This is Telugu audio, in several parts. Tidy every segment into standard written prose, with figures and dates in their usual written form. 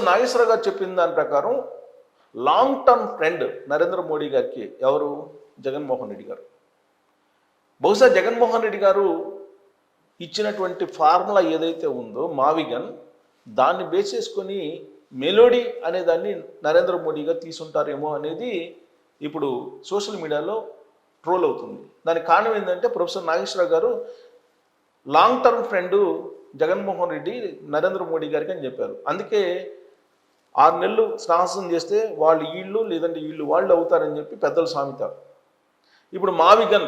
నాగేశ్వర గారు చెప్పిన దాని ప్రకారం long term friend Narendra Modi గారికి ఎవరు? జగన్మోహన్ రెడ్డి గారు. బహుశా జగన్మోహన్ రెడ్డి గారు ఇచ్చినటువంటి ఫార్ములా ఏదైతే ఉందో మావిగన్, దాన్ని బేస్ చేసుకొని మెలోడీ అనేదాన్ని నరేంద్ర మోడీ గారు తీసుంటారేమో అనేది ఇప్పుడు సోషల్ మీడియాలో ట్రోల్ అవుతుంది. దానికి కారణం ఏంటంటే ప్రొఫెసర్ నాగేశ్వర గారు long term friend Jaganmohan Reddy Narendra Modi గారికి అని చెప్పారు. అందుకే 6 నెలలు సాహసం చేస్తే వాళ్ళు వీళ్ళు లేదంటే వీళ్ళు వాళ్ళు అవుతారని చెప్పి పెద్దలు సామెత. ఇప్పుడు మావిగన్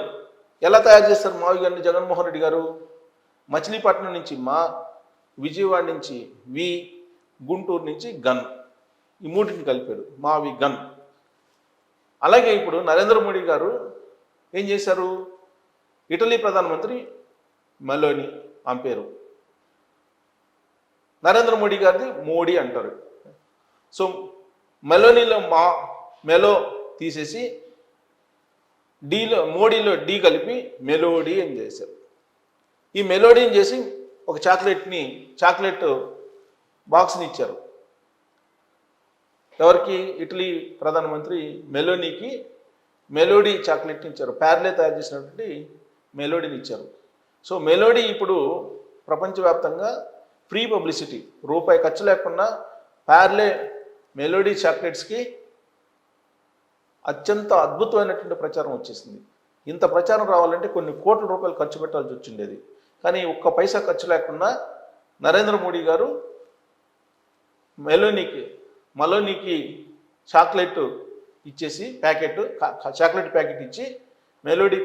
ఎలా తయారు చేస్తారు? మావిగన్ని జగన్మోహన్ రెడ్డి గారు మచిలీపట్నం నుంచి మా, విజయవాడ నుంచి వి, గుంటూరు నుంచి గన్, ఈ మూటిని కలిపాడు మావిగన్. అలాగే ఇప్పుడు నరేంద్ర మోడీ గారు ఏం చేశారు? ఇటలీ ప్రధానమంత్రి మెలోని ఆమె పేరు. నరేంద్ర మోడీ గారిది మోడీ అంటారు. సో మెలోనీలో మెలో తీసేసి డీలో మోడీలో డీ కలిపి మెలోడీ అని చేశారు. ఈ మెలోడీని చేసి ఒక చాక్లెట్ బాక్స్ని ఇచ్చారు. ఎవరికి? ఇటలీ ప్రధానమంత్రి మెలోనీకి మెలోడీ చాక్లెట్ని ఇచ్చారు. ప్యార్లే తయారు చేసినటువంటి మెలోడీని ఇచ్చారు. సో మెలోడీ ఇప్పుడు ప్రపంచవ్యాప్తంగా ఫ్రీ పబ్లిసిటీ, రూపాయి ఖర్చు లేకుండా ప్యార్లే మెలోడీ చాక్లెట్స్కి అత్యంత అద్భుతమైనటువంటి ప్రచారం వచ్చేసింది. ఇంత ప్రచారం రావాలంటే కొన్ని కోట్ల రూపాయలు ఖర్చు పెట్టాల్సి వచ్చిండేది. కానీ ఒక్క పైసా ఖర్చు లేకుండా నరేంద్ర మోడీ గారు మెలోనీకి చాక్లెట్ ఇచ్చేసి చాక్లెట్ ప్యాకెట్ ఇచ్చి మెలోడీ